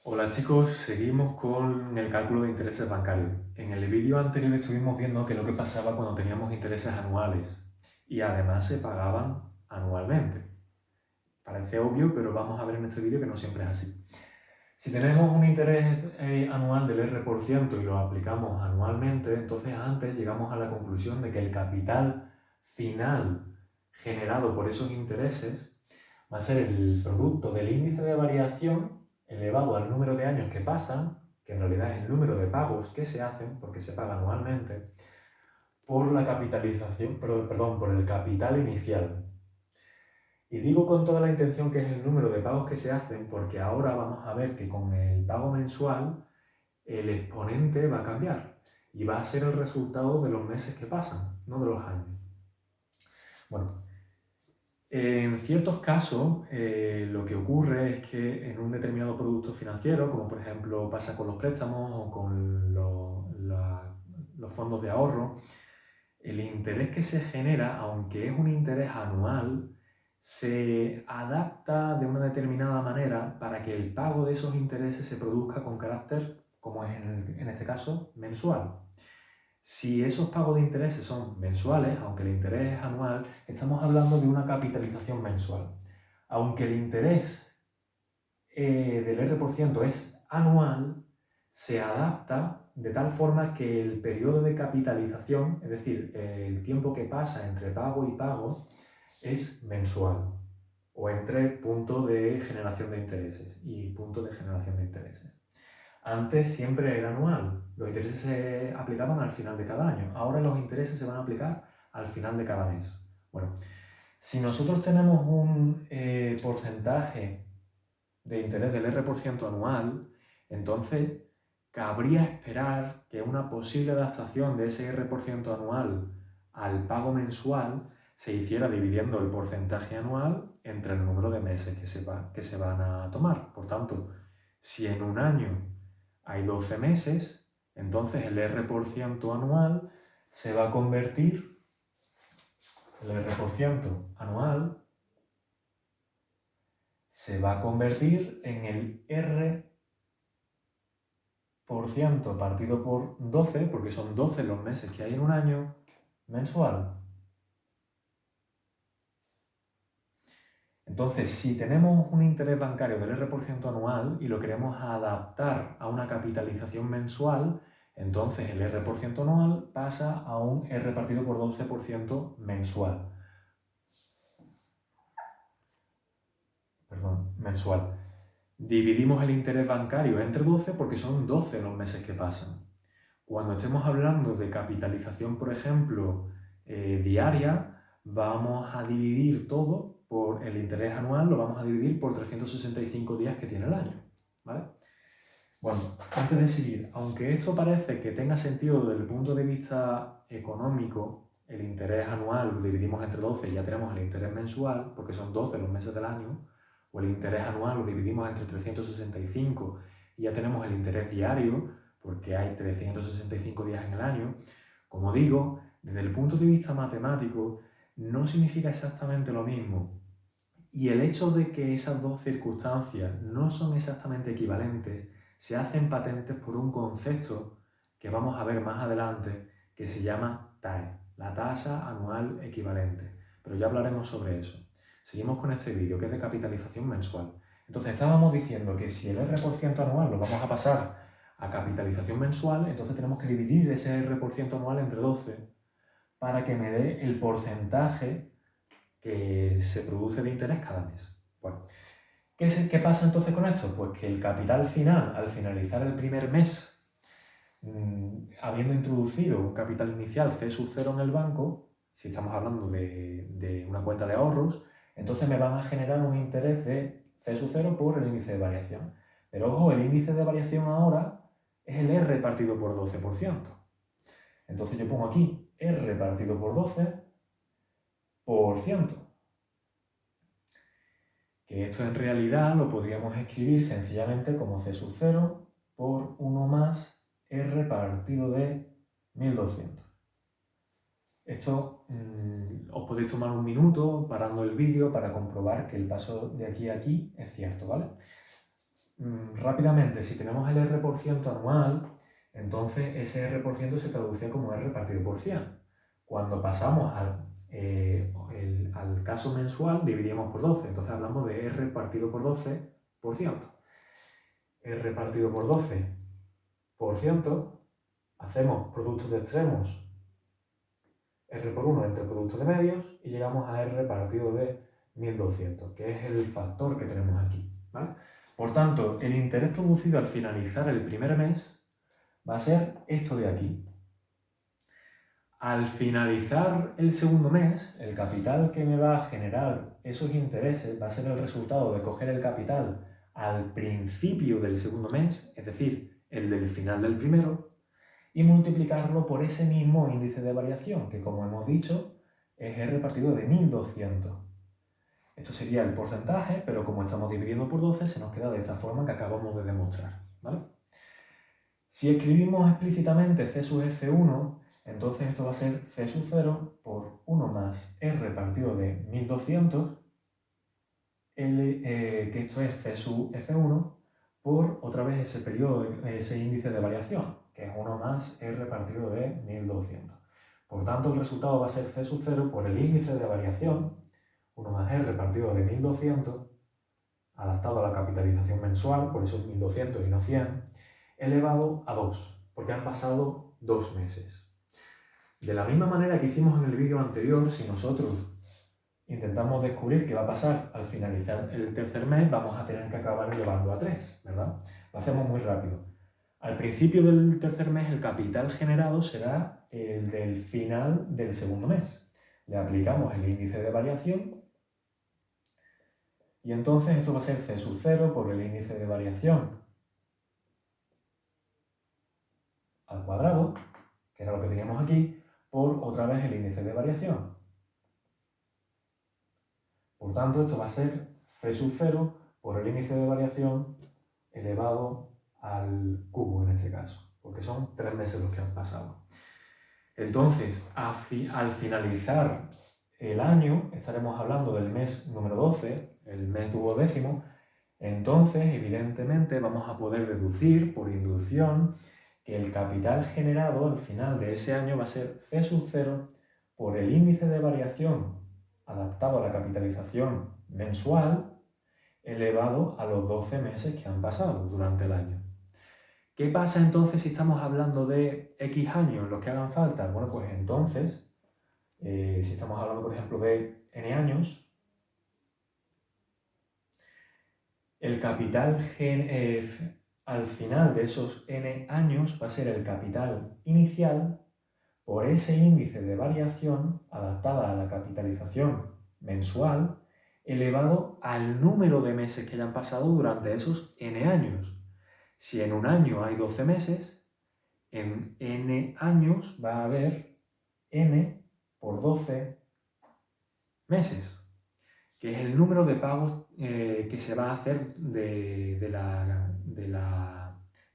Hola chicos, seguimos con el cálculo de intereses bancarios. En el vídeo anterior estuvimos viendo qué es lo que pasaba cuando teníamos intereses anuales y además se pagaban anualmente. Parece obvio, pero vamos a ver en este vídeo que no siempre es así. Si tenemos un interés anual del R% y lo aplicamos anualmente, entonces antes llegamos a la conclusión de que el capital final generado por esos intereses va a ser el producto del índice de variación elevado al número de años que pasan, que en realidad es el número de pagos que se hacen, porque se paga anualmente, por la capitalización, perdón, por el capital inicial. Y digo con toda la intención que es el número de pagos que se hacen, porque ahora vamos a ver que con el pago mensual el exponente va a cambiar y va a ser el resultado de los meses que pasan, no de los años. Bueno, en ciertos casos, lo que ocurre es que en un determinado producto financiero, como por ejemplo pasa con los préstamos o con los fondos de ahorro, el interés que se genera, aunque es un interés anual, se adapta de una determinada manera para que el pago de esos intereses se produzca con carácter, como es en este caso, mensual. Si esos pagos de intereses son mensuales, aunque el interés es anual, estamos hablando de una capitalización mensual. Aunque el interés del R% es anual, se adapta de tal forma que el periodo de capitalización, es decir, el tiempo que pasa entre pago y pago, es mensual, o entre punto de generación de intereses y punto de generación de intereses. Antes siempre era anual, los intereses se aplicaban al final de cada año, ahora los intereses se van a aplicar al final de cada mes. Bueno, si nosotros tenemos un porcentaje de interés del R% anual, entonces cabría esperar que una posible adaptación de ese R% anual al pago mensual se hiciera dividiendo el porcentaje anual entre el número de meses que se van a tomar. Por tanto, si en un año hay 12 meses, entonces el R% anual se va a convertir, el R% anual se va a convertir en el R por ciento partido por 12, porque son 12 los meses que hay en un año, mensual. Entonces, si tenemos un interés bancario del R% anual y lo queremos adaptar a una capitalización mensual, entonces el R% anual pasa a un R partido por 12% mensual. Perdón, mensual. Dividimos el interés bancario entre 12 porque son 12 los meses que pasan. Cuando estemos hablando de capitalización, por ejemplo, diaria, vamos a dividir todo por el interés anual, lo vamos a dividir por 365 días que tiene el año, ¿vale? Bueno, antes de seguir, aunque esto parece que tenga sentido desde el punto de vista económico, el interés anual lo dividimos entre 12 y ya tenemos el interés mensual, porque son 12 los meses del año, o el interés anual lo dividimos entre 365 y ya tenemos el interés diario, porque hay 365 días en el año. Como digo, desde el punto de vista matemático, no significa exactamente lo mismo. Y el hecho de que esas dos circunstancias no son exactamente equivalentes se hacen patentes por un concepto que vamos a ver más adelante que se llama TAE, la tasa anual equivalente. Pero ya hablaremos sobre eso. Seguimos con este vídeo que es de capitalización mensual. Entonces estábamos diciendo que si el R% anual lo vamos a pasar a capitalización mensual, entonces tenemos que dividir ese R% anual entre 12 para que me dé el porcentaje que se produce de interés cada mes. Bueno, ¿qué pasa entonces con esto? Pues que el capital final, al finalizar el primer mes, habiendo introducido un capital inicial C sub 0 en el banco, si estamos hablando de una cuenta de ahorros, entonces me van a generar un interés de C sub 0 por el índice de variación. Pero ojo, el índice de variación ahora es el R partido por 12%. Entonces yo pongo aquí R partido por 12%. Que esto en realidad lo podríamos escribir sencillamente como C sub 0 por 1 más R partido de 1200. Esto os podéis tomar un minuto parando el vídeo para comprobar que el paso de aquí a aquí es cierto, ¿vale? Rápidamente, si tenemos el R% anual, entonces ese R% se traducía como R partido por 100. Cuando pasamos al caso mensual, dividíamos por 12. Entonces hablamos de R partido por 12%. R partido por 12%, hacemos productos de extremos, R por 1 entre productos de medios, y llegamos a R partido de 1200, que es el factor que tenemos aquí, ¿vale? Por tanto, el interés producido al finalizar el primer mes va a ser esto de aquí. Al finalizar el segundo mes, el capital que me va a generar esos intereses va a ser el resultado de coger el capital al principio del segundo mes, es decir, el del final del primero, y multiplicarlo por ese mismo índice de variación, que como hemos dicho, es R partido de 1200. Esto sería el porcentaje, pero como estamos dividiendo por 12, se nos queda de esta forma que acabamos de demostrar, ¿vale? Si escribimos explícitamente C sub F1, entonces esto va a ser C sub 0 por 1 más R partido de 1200, que esto es C sub F1, por otra vez ese periodo, ese índice de variación, que es 1 más R partido de 1200. Por tanto, el resultado va a ser C sub 0 por el índice de variación, 1 más R partido de 1200, adaptado a la capitalización mensual, por eso es 1200 y no 100, elevado a 2, porque han pasado 2 meses. De la misma manera que hicimos en el vídeo anterior, si nosotros intentamos descubrir qué va a pasar al finalizar el tercer mes, vamos a tener que acabar elevando a 3, ¿verdad? Lo hacemos muy rápido. Al principio del tercer mes, el capital generado será el del final del segundo mes. Le aplicamos el índice de variación y entonces esto va a ser C sub 0 por el índice de variación al cuadrado, que era lo que teníamos aquí, por otra vez el índice de variación. Por tanto, esto va a ser C sub 0 por el índice de variación elevado al cubo en este caso, porque son 3 meses los que han pasado. Entonces, al finalizar el año, estaremos hablando del mes número 12, el mes duodécimo, entonces, evidentemente, vamos a poder deducir por inducción que el capital generado al final de ese año va a ser C sub 0 por el índice de variación adaptado a la capitalización mensual elevado a los 12 meses que han pasado durante el año. ¿Qué pasa entonces si estamos hablando de X años, los que hagan falta? Bueno, pues entonces, si estamos hablando, por ejemplo, de N años, el capital al final de esos N años va a ser el capital inicial por ese índice de variación adaptada a la capitalización mensual elevado al número de meses que hayan pasado durante esos N años. Si en un año hay 12 meses, en N años va a haber N por 12 meses, que es el número de pagos que se va a hacer del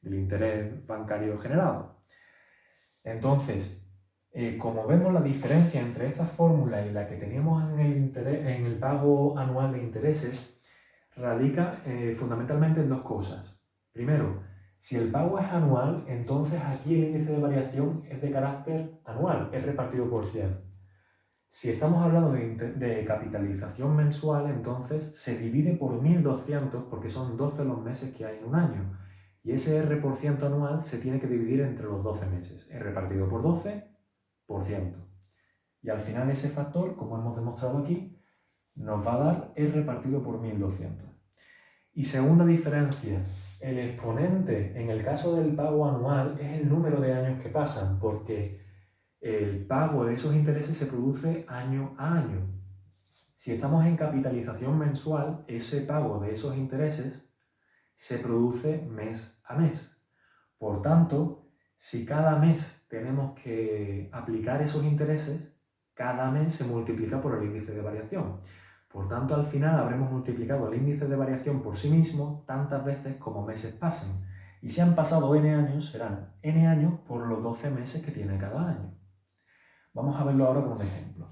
interés bancario generado. Entonces, como vemos, la diferencia entre esta fórmula y la que teníamos en el pago anual de intereses radica fundamentalmente en dos cosas. Primero, si el pago es anual, entonces aquí el índice de variación es de carácter anual, es repartido por 100. Si estamos hablando de capitalización mensual, entonces se divide por 1200 porque son 12 los meses que hay en un año. Y ese R% anual se tiene que dividir entre los 12 meses. R partido por 12%. Y al final ese factor, como hemos demostrado aquí, nos va a dar R partido por 1200. Y segunda diferencia, el exponente en el caso del pago anual es el número de años que pasan, porque el pago de esos intereses se produce año a año. Si estamos en capitalización mensual, ese pago de esos intereses se produce mes a mes. Por tanto, si cada mes tenemos que aplicar esos intereses, cada mes se multiplica por el índice de variación. Por tanto, al final habremos multiplicado el índice de variación por sí mismo tantas veces como meses pasen. Y si han pasado n años, serán n años por los 12 meses que tiene cada año. Vamos a verlo ahora con un ejemplo.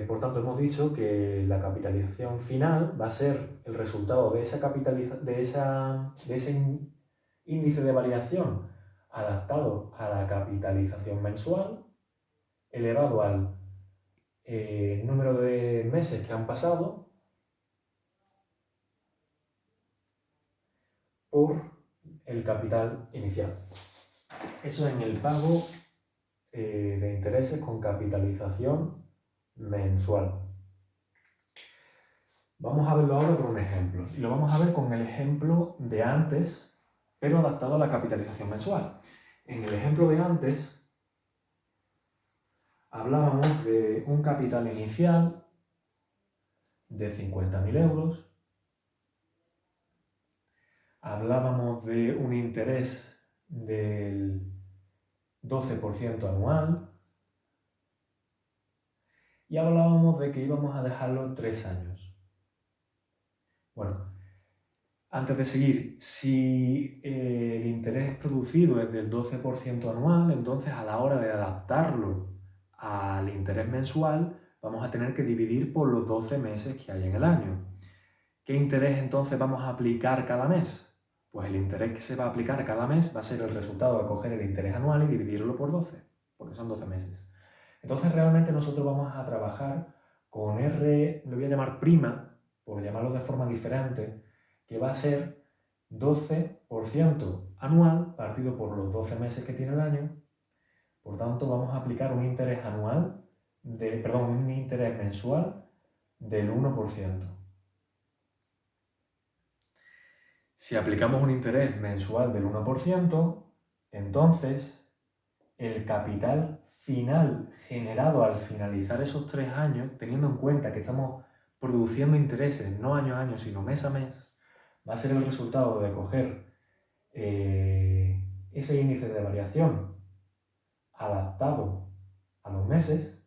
Por tanto, hemos dicho que la capitalización final va a ser el resultado de ese índice de variación adaptado a la capitalización mensual, elevado al número de meses que han pasado por el capital inicial. Eso en el pago de intereses con capitalización mensual. Vamos a verlo ahora con un ejemplo. Y lo vamos a ver con el ejemplo de antes, pero adaptado a la capitalización mensual. En el ejemplo de antes, hablábamos de un capital inicial de 50.000 euros. Hablábamos de un interés del 12% anual. Y hablábamos de que íbamos a dejarlo 3 años. Bueno, antes de seguir, si el interés producido es del 12% anual, entonces a la hora de adaptarlo al interés mensual, vamos a tener que dividir por los 12 meses que hay en el año. ¿Qué interés entonces vamos a aplicar cada mes? Pues el interés que se va a aplicar cada mes va a ser el resultado de coger el interés anual y dividirlo por 12, porque son 12 meses. Entonces realmente nosotros vamos a trabajar con R, lo voy a llamar prima, por llamarlo de forma diferente, que va a ser 12% anual partido por los 12 meses que tiene el año. Por tanto, vamos a aplicar un interés un interés mensual del 1%. Si aplicamos un interés mensual del 1%, entonces el capital final generado al finalizar esos 3 años, teniendo en cuenta que estamos produciendo intereses no año a año, sino mes a mes, va a ser el resultado de coger ese índice de variación adaptado a los meses,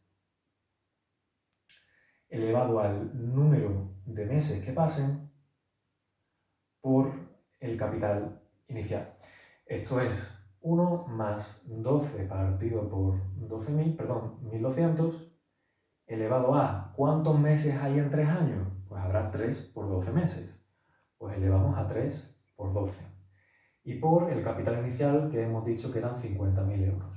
elevado al número de meses que pasen, por el capital inicial. Esto es 1 más 12 partido por 1.200, elevado a ¿cuántos meses hay en 3 años? Pues habrá 3 por 12 meses. Pues elevamos a 3 por 12. Y por el capital inicial, que hemos dicho que eran 50.000 euros.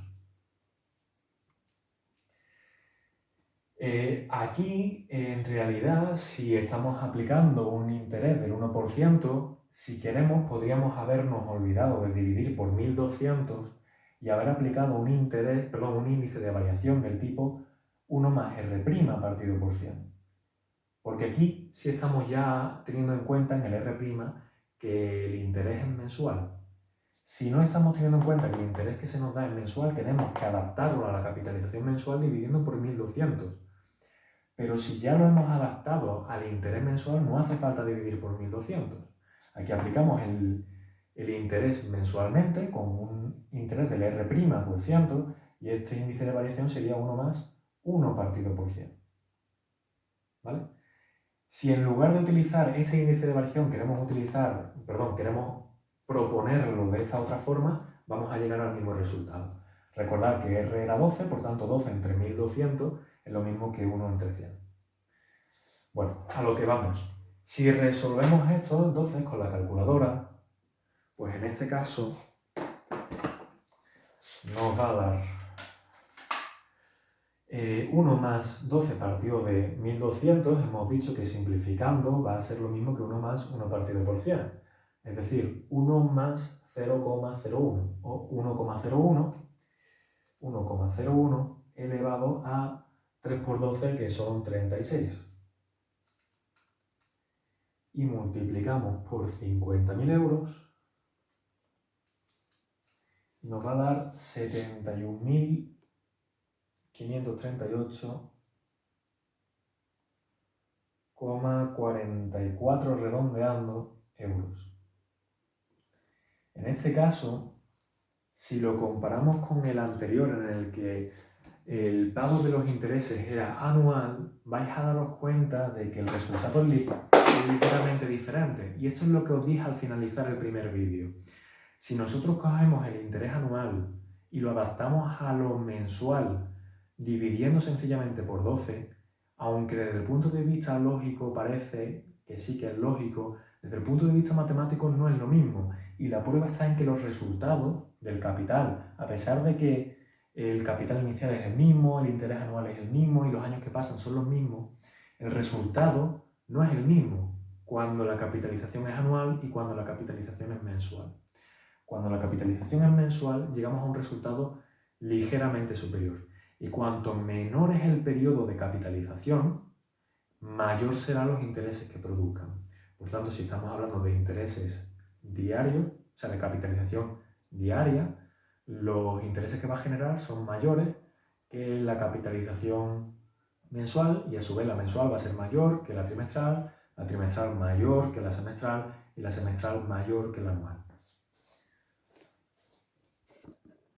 Aquí, en realidad, si estamos aplicando un interés del 1%, si queremos, podríamos habernos olvidado de dividir por 1.200 y haber aplicado un índice de variación del tipo 1 más R' partido por 100. Porque aquí sí estamos ya teniendo en cuenta en el R' que el interés es mensual. Si no estamos teniendo en cuenta que el interés que se nos da es mensual, tenemos que adaptarlo a la capitalización mensual dividiendo por 1.200. Pero si ya lo hemos adaptado al interés mensual, no hace falta dividir por 1.200. Aquí aplicamos el interés mensualmente con un interés del R' por ciento y este índice de variación sería 1 más 1 partido por 100. ¿Vale? Si en lugar de utilizar este índice de variación queremos proponerlo de esta otra forma, vamos a llegar al mismo resultado. Recordad que R era 12, por tanto 12 entre 1.200 es lo mismo que 1 entre 100. Bueno, a lo que vamos. Si resolvemos esto entonces con la calculadora, pues en este caso nos va a dar 1 más 12 partido de 1.200, hemos dicho que simplificando va a ser lo mismo que 1 más 1 partido por 100. Es decir, 1 más 0,01 o 1,01 elevado a 3 por 12, que son 36. Y multiplicamos por 50.000 euros y nos va a dar 71.538,44 redondeando euros. En este caso, si lo comparamos con el anterior en el que el pago de los intereses era anual, vais a daros cuenta de que el resultado es ligeramente diferente. Y esto es lo que os dije al finalizar el primer vídeo. Si nosotros cogemos el interés anual y lo adaptamos a lo mensual dividiendo sencillamente por 12, aunque desde el punto de vista lógico parece que sí que es lógico, desde el punto de vista matemático no es lo mismo. Y la prueba está en que los resultados del capital, a pesar de que el capital inicial es el mismo, el interés anual es el mismo y los años que pasan son los mismos, el resultado no es el mismo cuando la capitalización es anual y cuando la capitalización es mensual. Cuando la capitalización es mensual, llegamos a un resultado ligeramente superior. Y cuanto menor es el periodo de capitalización, mayor serán los intereses que produzcan. Por tanto, si estamos hablando de intereses diarios, o sea, de capitalización diaria, los intereses que va a generar son mayores que la capitalización mensual y a su vez la mensual va a ser mayor que la trimestral mayor que la semestral y la semestral mayor que la anual.